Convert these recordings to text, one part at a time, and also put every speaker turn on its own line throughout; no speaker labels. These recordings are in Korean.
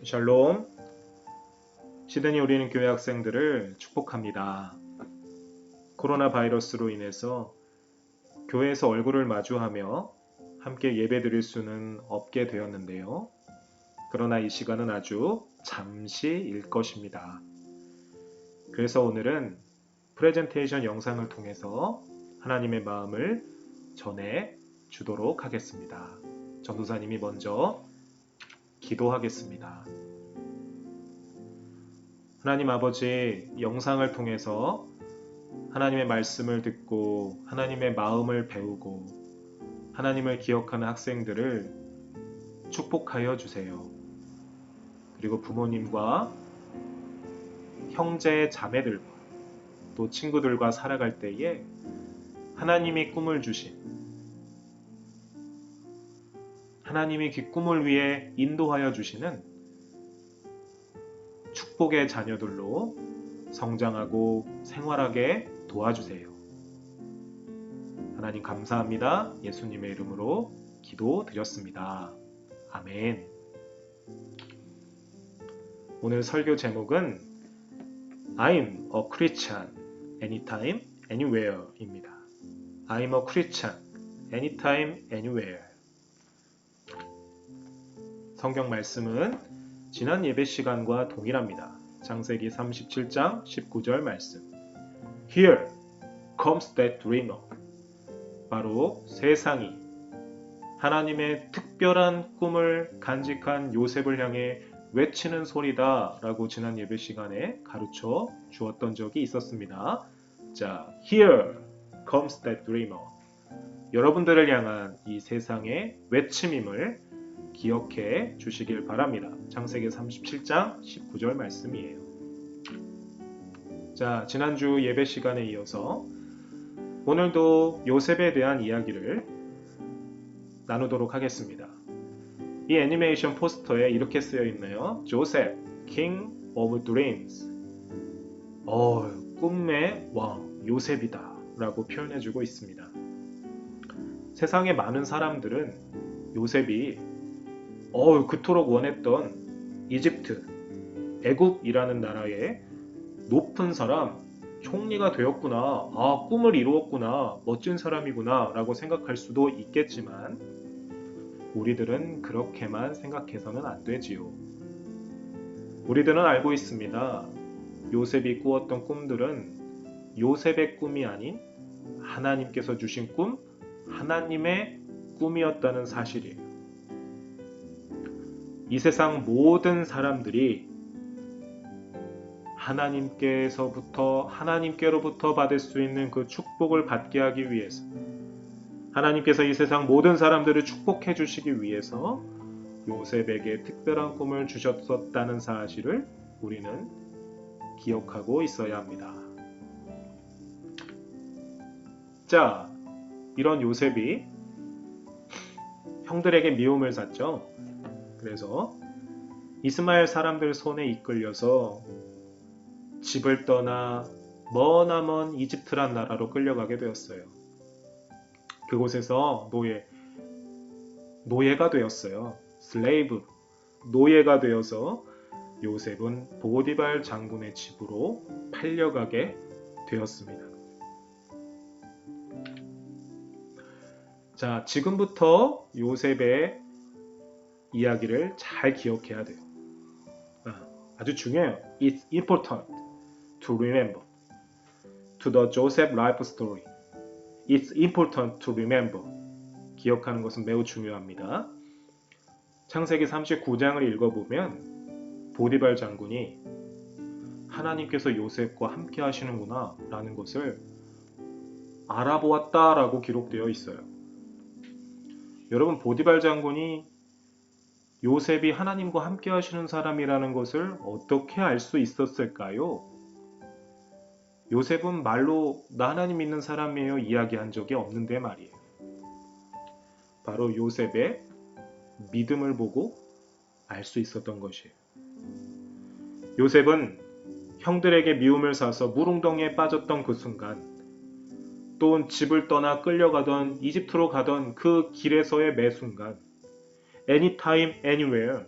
샬롬. 시드니 우리는 교회 학생들을 축복합니다. 코로나 바이러스로 인해서 교회에서 얼굴을 마주하며 함께 예배드릴 수는 없게 되었는데요. 그러나 이 시간은 아주 잠시일 것입니다. 그래서 오늘은 프레젠테이션 영상을 통해서 하나님의 마음을 전해 주도록 하겠습니다. 전도사님이 먼저 기도하겠습니다. 하나님 아버지, 영상을 통해서 하나님의 말씀을 듣고 하나님의 마음을 배우고 하나님을 기억하는 학생들을 축복하여 주세요. 그리고 부모님과 형제 자매들과 또 친구들과 살아갈 때에 하나님이 꿈을 주신, 하나님이 그 꿈을 위해 인도하여 주시는 축복의 자녀들로 성장하고 생활하게 도와주세요. 하나님 감사합니다. 예수님의 이름으로 기도드렸습니다. 아멘. 오늘 설교 제목은 I'm a Christian anytime, anywhere 입니다. I'm a Christian anytime, anywhere. 성경 말씀은 지난 예배 시간과 동일합니다. 창세기 37장 19절 말씀. Here comes that dreamer. 바로 세상이 하나님의 특별한 꿈을 간직한 요셉을 향해 외치는 소리다 라고 지난 예배 시간에 가르쳐 주었던 적이 있었습니다. 자, Here comes that dreamer. 여러분들을 향한 이 세상의 외침임을 기억해 주시길 바랍니다. 창세기 37장 19절 말씀이에요. 자, 지난주 예배 시간에 이어서 오늘도 요셉에 대한 이야기를 나누도록 하겠습니다. 이 애니메이션 포스터에 이렇게 쓰여 있네요. 조셉, King of Dreams. 꿈의 왕, 요셉이다 라고 표현해주고 있습니다. 세상의 많은 사람들은 요셉이 그토록 원했던 이집트, 애굽이라는 나라의 높은 사람, 총리가 되었구나, 꿈을 이루었구나, 멋진 사람이구나 라고 생각할 수도 있겠지만 우리들은 그렇게만 생각해서는 안 되지요. 우리들은 알고 있습니다. 요셉이 꾸었던 꿈들은 요셉의 꿈이 아닌 하나님께서 주신 꿈, 하나님의 꿈이었다는 사실이에요. 이 세상 모든 사람들이 하나님께로부터 받을 수 있는 그 축복을 받게 하기 위해서, 하나님께서 이 세상 모든 사람들을 축복해 주시기 위해서 요셉에게 특별한 꿈을 주셨었다는 사실을 우리는 기억하고 있어야 합니다. 자, 이런 요셉이 형들에게 미움을 샀죠. 그래서 이스마엘 사람들 손에 이끌려서 집을 떠나 머나먼 이집트란 나라로 끌려가게 되었어요. 그곳에서 노예가 되었어요. 슬레이브, 노예가 되어서 요셉은 보디발 장군의 집으로 팔려가게 되었습니다. 자, 지금부터 요셉의 이야기를 잘 기억해야 돼요. 아주 중요해요. It's important to remember. To the Joseph life story. It's important to remember. 기억하는 것은 매우 중요합니다. 창세기 39장을 읽어보면 보디발 장군이 하나님께서 요셉과 함께 하시는구나 라는 것을 알아보았다라고 기록되어 있어요. 여러분, 보디발 장군이 요셉이 하나님과 함께 하시는 사람이라는 것을 어떻게 알 수 있었을까요? 요셉은 말로 나 하나님 믿는 사람이에요 이야기한 적이 없는데 말이에요. 바로 요셉의 믿음을 보고 알 수 있었던 것이에요. 요셉은 형들에게 미움을 사서 물웅덩이에 빠졌던 그 순간, 또 집을 떠나 끌려가던 이집트로 가던 그 길에서의 매 순간, anytime, anywhere,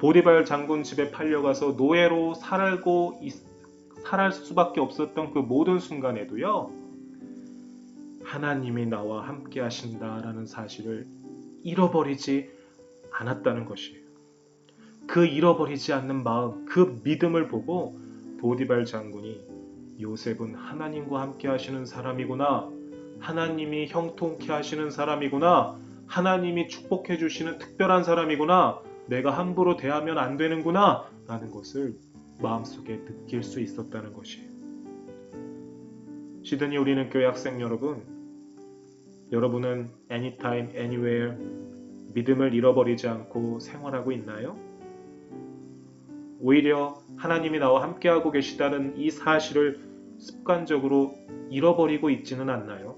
보디발 장군 집에 팔려가서 노예로 살할 수밖에 없었던 그 모든 순간에도요, 하나님이 나와 함께 하신다라는 사실을 잃어버리지 않았다는 것이에요. 그 잃어버리지 않는 마음, 그 믿음을 보고 보디발 장군이 요셉은 하나님과 함께 하시는 사람이구나, 하나님이 형통케 하시는 사람이구나, 하나님이 축복해 주시는 특별한 사람이구나, 내가 함부로 대하면 안 되는구나 라는 것을 마음속에 느낄 수 있었다는 것이에요. 시드니 우리는 교회 학생 여러분, 여러분은 anytime, anywhere 믿음을 잃어버리지 않고 생활하고 있나요? 오히려 하나님이 나와 함께하고 계시다는 이 사실을 습관적으로 잃어버리고 있지는 않나요?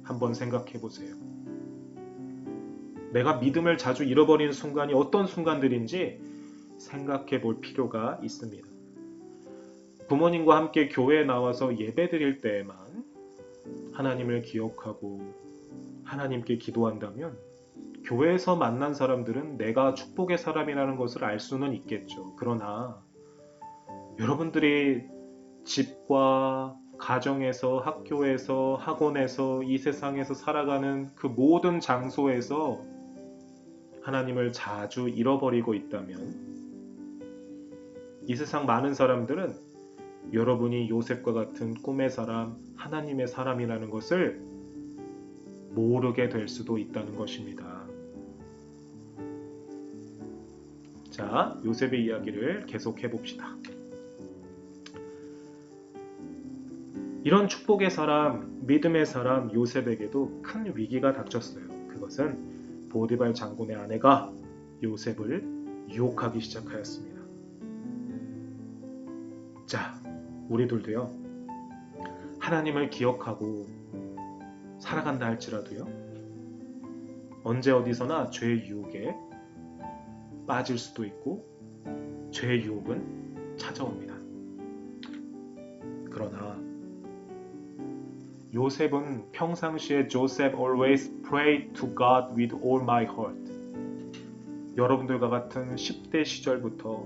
한번 생각해 보세요. 내가 믿음을 자주 잃어버리는 순간이 어떤 순간들인지 생각해 볼 필요가 있습니다. 부모님과 함께 교회에 나와서 예배 드릴 때에만 하나님을 기억하고 하나님께 기도한다면 교회에서 만난 사람들은 내가 축복의 사람이라는 것을 알 수는 있겠죠. 그러나 여러분들이 집과 가정에서, 학교에서, 학원에서, 이 세상에서 살아가는 그 모든 장소에서 하나님을 자주 잃어버리고 있다면 이 세상 많은 사람들은 여러분이 요셉과 같은 꿈의 사람, 하나님의 사람이라는 것을 모르게 될 수도 있다는 것입니다. 자, 요셉의 이야기를 계속해 봅시다. 이런 축복의 사람, 믿음의 사람 요셉에게도 큰 위기가 닥쳤어요. 그것은 보디발 장군의 아내가 요셉을 유혹하기 시작하였습니다. 자, 우리들도요, 하나님을 기억하고 살아간다 할지라도요, 언제 어디서나 죄의 유혹에 빠질 수도 있고 죄의 유혹은 찾아옵니다. 그러나 요셉은 평상시에 Joseph always prayed to God with all my heart. 여러분들과 같은 10대 시절부터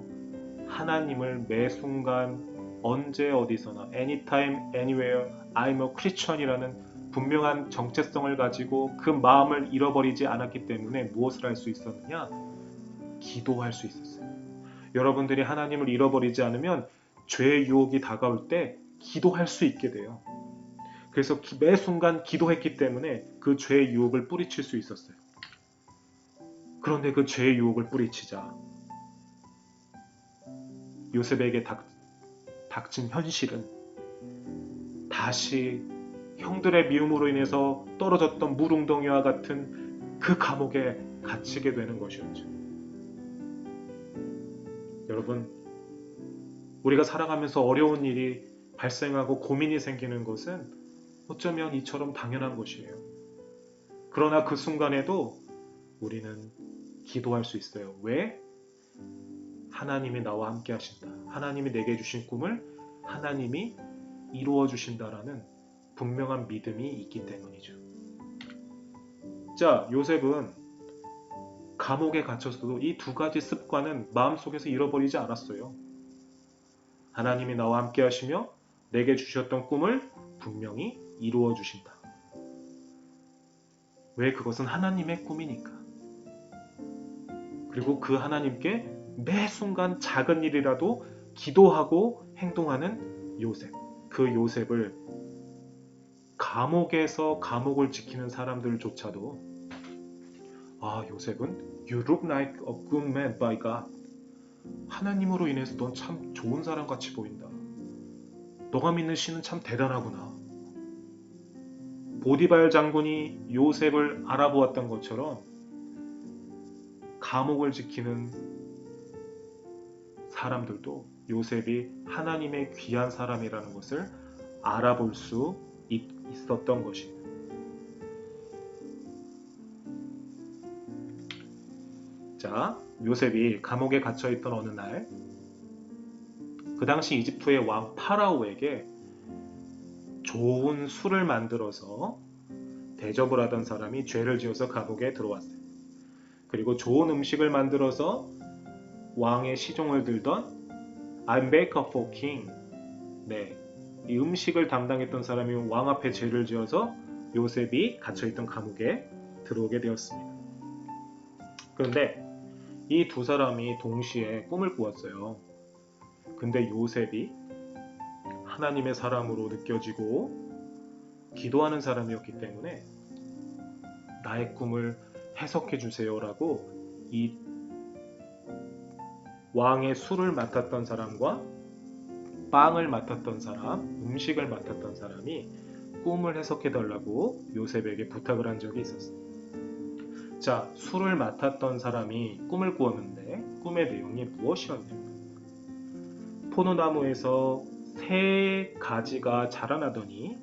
하나님을 매 순간 언제 어디서나 anytime, anywhere, I'm a Christian이라는 분명한 정체성을 가지고 그 마음을 잃어버리지 않았기 때문에 무엇을 할 수 있었느냐? 기도할 수 있었어요. 여러분들이 하나님을 잃어버리지 않으면 죄의 유혹이 다가올 때 기도할 수 있게 돼요. 그래서 매 순간 기도했기 때문에 그 죄의 유혹을 뿌리칠 수 있었어요. 그런데 그 죄의 유혹을 뿌리치자 요셉에게 닥친 현실은 다시 형들의 미움으로 인해서 떨어졌던 물웅덩이와 같은 그 감옥에 갇히게 되는 것이었죠. 여러분, 우리가 살아가면서 어려운 일이 발생하고 고민이 생기는 것은 어쩌면 이처럼 당연한 것이에요. 그러나 그 순간에도 우리는 기도할 수 있어요. 왜? 하나님이 나와 함께 하신다. 하나님이 내게 주신 꿈을 하나님이 이루어 주신다라는 분명한 믿음이 있기 때문이죠. 자, 요셉은 감옥에 갇혀서도 이 두 가지 습관은 마음속에서 잃어버리지 않았어요. 하나님이 나와 함께 하시며 내게 주셨던 꿈을 분명히 이루어 주신다. 왜? 그것은 하나님의 꿈이니까. 그리고 그 하나님께 매 순간 작은 일이라도 기도하고 행동하는 요셉. 그 요셉을 감옥에서 감옥을 지키는 사람들조차도 요셉은 You look like a good man by God. 하나님으로 인해서 넌 참 좋은 사람 같이 보인다. 너가 믿는 신은 참 대단하구나. 보디발 장군이 요셉을 알아보았던 것처럼 감옥을 지키는 사람들도 요셉이 하나님의 귀한 사람이라는 것을 알아볼 수 있었던 것입니다. 자, 요셉이 감옥에 갇혀있던 어느 날, 그 당시 이집트의 왕 파라오에게 좋은 술을 만들어서 대접을 하던 사람이 죄를 지어서 감옥에 들어왔어요. 그리고 좋은 음식을 만들어서 왕의 시종을 들던 I'm baker for king. 네, 이 음식을 담당했던 사람이 왕 앞에 죄를 지어서 요셉이 갇혀있던 감옥에 들어오게 되었습니다. 그런데 이 두 사람이 동시에 꿈을 꾸었어요. 근데 요셉이 하나님의 사람으로 느껴지고 기도하는 사람이었기 때문에 나의 꿈을 해석해 주세요라고 이 왕의 술을 맡았던 사람과 빵을 맡았던 사람, 음식을 맡았던 사람이 꿈을 해석해 달라고 요셉에게 부탁을 한 적이 있었어요. 자, 술을 맡았던 사람이 꿈을 꾸었는데 꿈의 내용이 무엇이었냐면 포도나무에서 새 가지가 자라나더니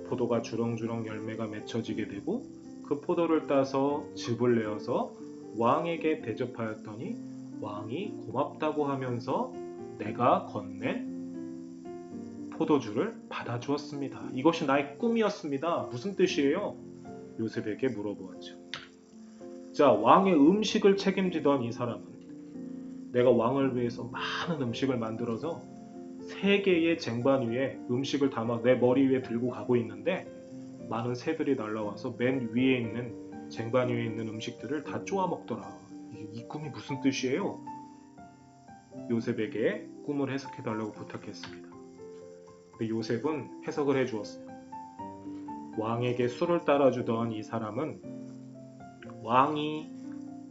포도가 주렁주렁 열매가 맺혀지게 되고 그 포도를 따서 즙을 내어서 왕에게 대접하였더니 왕이 고맙다고 하면서 내가 건넨 포도주를 받아주었습니다. 이것이 나의 꿈이었습니다. 무슨 뜻이에요? 요셉에게 물어보았죠. 자, 왕의 음식을 책임지던 이 사람은 내가 왕을 위해서 많은 음식을 만들어서 세 개의 쟁반 위에 음식을 담아 내 머리 위에 들고 가고 있는데 많은 새들이 날아와서 맨 위에 있는 쟁반 위에 있는 음식들을 다 쪼아 먹더라. 이 꿈이 무슨 뜻이에요? 요셉에게 꿈을 해석해 달라고 부탁했습니다. 요셉은 해석을 해주었어요. 왕에게 술을 따라주던 이 사람은 왕이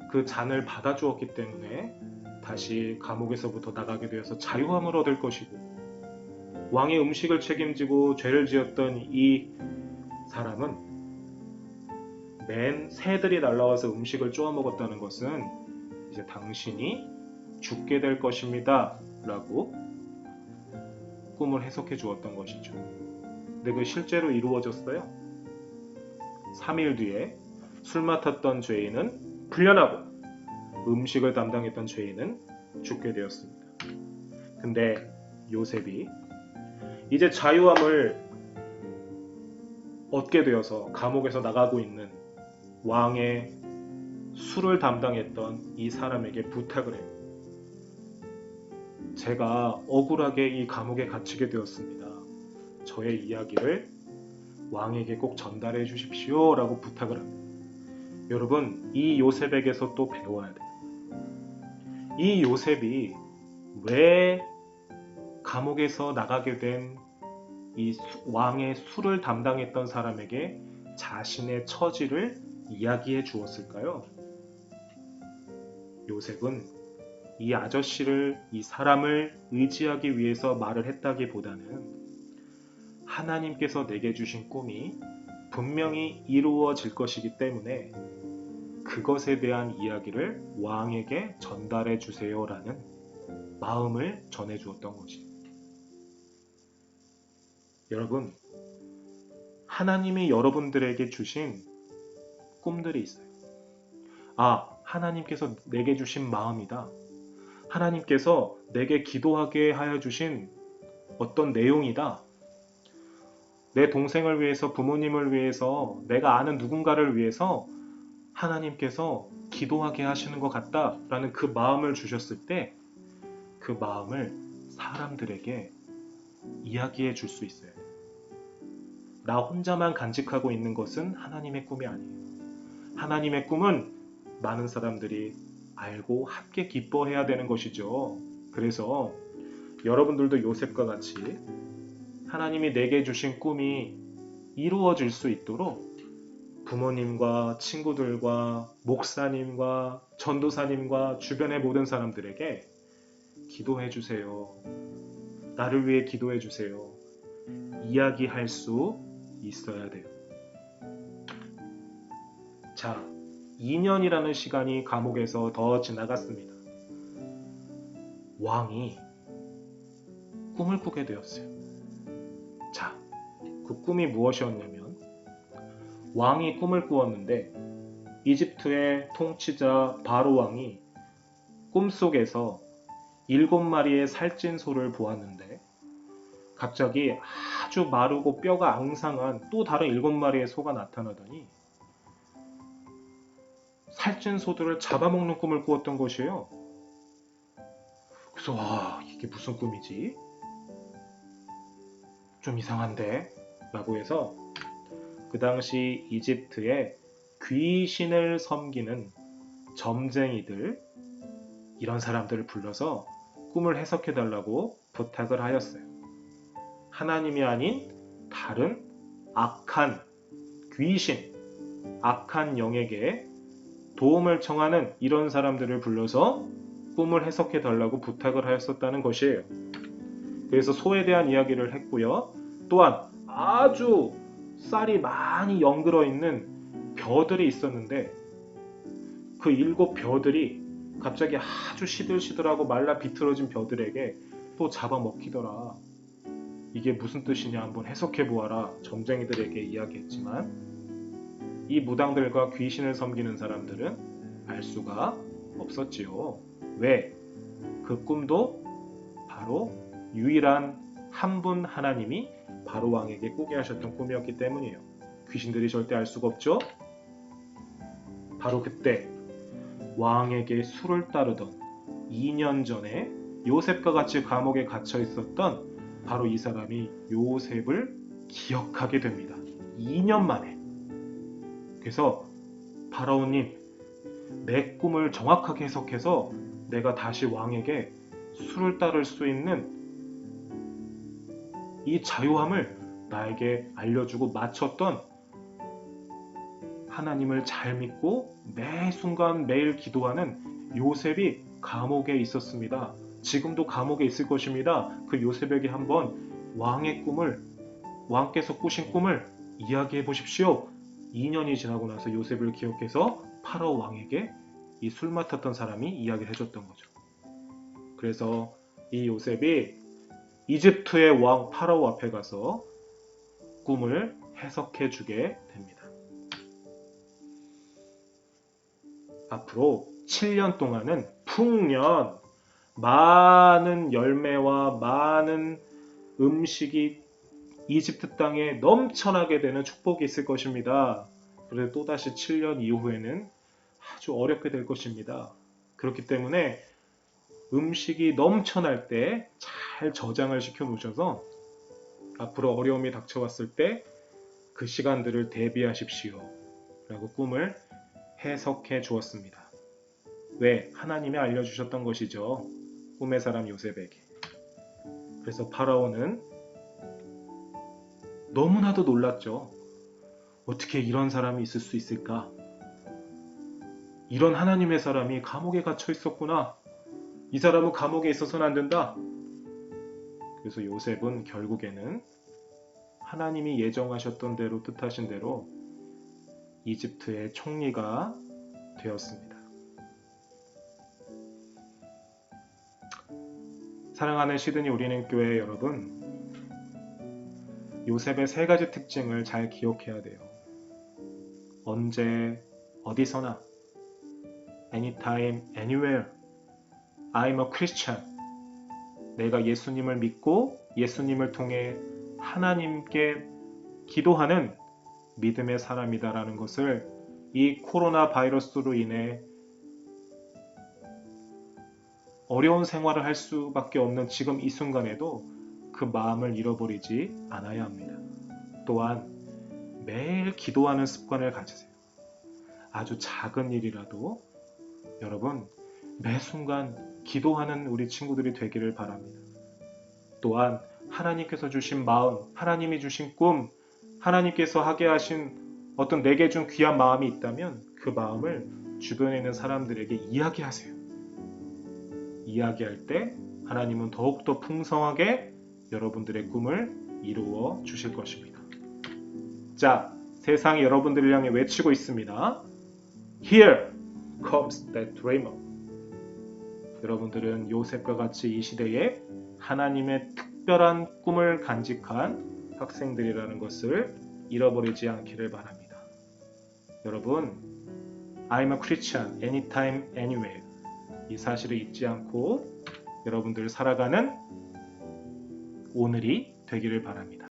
그 잔을 받아주었기 때문에 다시 감옥에서부터 나가게 되어서 자유함을 얻을 것이고 왕의 음식을 책임지고 죄를 지었던 이 사람은 맨 새들이 날아와서 음식을 쪼아 먹었다는 것은 이제 당신이 죽게 될 것입니다 라고 꿈을 해석해 주었던 것이죠. 근데 그 실제로 이루어졌어요. 3일 뒤에 술 맡았던 죄인은 풀려나고 음식을 담당했던 죄인은 죽게 되었습니다. 근데 요셉이 이제 자유함을 얻게 되어서 감옥에서 나가고 있는 왕의 술을 담당했던 이 사람에게 부탁을 해요. 제가 억울하게 이 감옥에 갇히게 되었습니다. 저의 이야기를 왕에게 꼭 전달해 주십시오 라고 부탁을 합니다. 여러분, 이 요셉에게서 또 배워야 돼요. 이 요셉이 왜 감옥에서 나가게 된 이 왕의 술을 담당했던 사람에게 자신의 처지를 이야기해 주었을까요? 요셉은 이 아저씨를, 이 사람을 의지하기 위해서 말을 했다기보다는 하나님께서 내게 주신 꿈이 분명히 이루어질 것이기 때문에 그것에 대한 이야기를 왕에게 전달해 주세요라는 마음을 전해 주었던 것입니다. 여러분, 하나님이 여러분들에게 주신 꿈들이 있어요. 아, 하나님께서 내게 주신 마음이다. 하나님께서 내게 기도하게 하여 주신 어떤 내용이다. 내 동생을 위해서, 부모님을 위해서, 내가 아는 누군가를 위해서 하나님께서 기도하게 하시는 것 같다라는 그 마음을 주셨을 때 그 마음을 사람들에게 이야기해 줄 수 있어요. 나 혼자만 간직하고 있는 것은 하나님의 꿈이 아니에요. 하나님의 꿈은 많은 사람들이 알고 함께 기뻐해야 되는 것이죠. 그래서 여러분들도 요셉과 같이 하나님이 내게 주신 꿈이 이루어질 수 있도록 부모님과 친구들과 목사님과 전도사님과 주변의 모든 사람들에게 기도해 주세요. 나를 위해 기도해 주세요. 이야기할 수 있어야 돼요. 자, 2년이라는 시간이 감옥에서 더 지나갔습니다. 왕이 꿈을 꾸게 되었어요. 자, 그 꿈이 무엇이었냐면 왕이 꿈을 꾸었는데 이집트의 통치자 바로 왕이 꿈속에서 7마리의 살찐 소를 보았는데 갑자기 아주 마르고 뼈가 앙상한 또 다른 7마리의 소가 나타나더니 살찐 소들을 잡아먹는 꿈을 꾸었던 것이에요. 그래서 와, 이게 무슨 꿈이지? 좀 이상한데? 라고 해서 그 당시 이집트에 귀신을 섬기는 점쟁이들, 이런 사람들을 불러서 꿈을 해석해 달라고 부탁을 하였어요. 하나님이 아닌 다른 악한 귀신, 악한 영에게 도움을 청하는 이런 사람들을 불러서 꿈을 해석해 달라고 부탁을 하였었다는 것이에요. 그래서 소에 대한 이야기를 했고요. 또한 아주 쌀이 많이 연그러 있는 벼들이 있었는데 그 7벼들이 갑자기 아주 시들시들하고 말라 비틀어진 벼들에게 또 잡아먹히더라. 이게 무슨 뜻이냐 한번 해석해 보아라. 점쟁이들에게 이야기했지만 이 무당들과 귀신을 섬기는 사람들은 알 수가 없었지요. 왜? 그 꿈도 바로 유일한 한 분 하나님이 바로 왕에게 꾸게 하셨던 꿈이었기 때문이에요. 귀신들이 절대 알 수가 없죠. 바로 그때 왕에게 술을 따르던 2년 전에 요셉과 같이 감옥에 갇혀 있었던 바로 이 사람이 요셉을 기억하게 됩니다. 2년 만에. 그래서 파라오님, 내 꿈을 정확하게 해석해서 내가 다시 왕에게 술을 따를 수 있는 이 자유함을 나에게 알려주고 맞췄던 하나님을 잘 믿고 매 순간 매일 기도하는 요셉이 감옥에 있었습니다. 지금도 감옥에 있을 것입니다. 그 요셉에게 한번 왕께서 꾸신 꿈을 이야기해 보십시오. 2년이 지나고 나서 요셉을 기억해서 파라오 왕에게 이 술 맡았던 사람이 이야기를 해줬던 거죠. 그래서 이 요셉이 이집트의 왕 파라오 앞에 가서 꿈을 해석해 주게 됩니다. 앞으로 7년 동안은 풍년, 많은 열매와 많은 음식이 이집트 땅에 넘쳐나게 되는 축복이 있을 것입니다. 그런데 또다시 7년 이후에는 아주 어렵게 될 것입니다. 그렇기 때문에 음식이 넘쳐날 때 잘 저장을 시켜 놓으셔서 앞으로 어려움이 닥쳐왔을 때 그 시간들을 대비하십시오. 라고 꿈을 해석해 주었습니다. 왜? 하나님이 알려주셨던 것이죠. 꿈의 사람 요셉에게. 그래서 파라오는 너무나도 놀랐죠. 어떻게 이런 사람이 있을 수 있을까? 이런 하나님의 사람이 감옥에 갇혀 있었구나. 이 사람은 감옥에 있어서는 안 된다. 그래서 요셉은 결국에는 하나님이 예정하셨던 대로 뜻하신 대로 이집트의 총리가 되었습니다. 사랑하는 시드니 우리는 교회 여러분, 요셉의 3가지 특징을 잘 기억해야 돼요. 언제, 어디서나, anytime, anywhere, I'm a Christian. 내가 예수님을 믿고 예수님을 통해 하나님께 기도하는 믿음의 사람이다라는 것을 이 코로나 바이러스로 인해 어려운 생활을 할 수밖에 없는 지금 이 순간에도 그 마음을 잃어버리지 않아야 합니다. 또한 매일 기도하는 습관을 가지세요. 아주 작은 일이라도 여러분 매 순간 기도하는 우리 친구들이 되기를 바랍니다. 또한 하나님께서 주신 마음, 하나님이 주신 꿈, 하나님께서 하게 하신 어떤 내게 준 귀한 마음이 있다면 그 마음을 주변에 있는 사람들에게 이야기하세요. 이야기할 때 하나님은 더욱더 풍성하게 여러분들의 꿈을 이루어 주실 것입니다. 자, 세상이 여러분들을 향해 외치고 있습니다. Here comes that dreamer. 여러분들은 요셉과 같이 이 시대에 하나님의 특별한 꿈을 간직한 학생들이라는 것을 잃어버리지 않기를 바랍니다. 여러분, I'm a Christian anytime, anywhere. 이 사실을 잊지 않고 여러분들 살아가는 오늘이 되기를 바랍니다.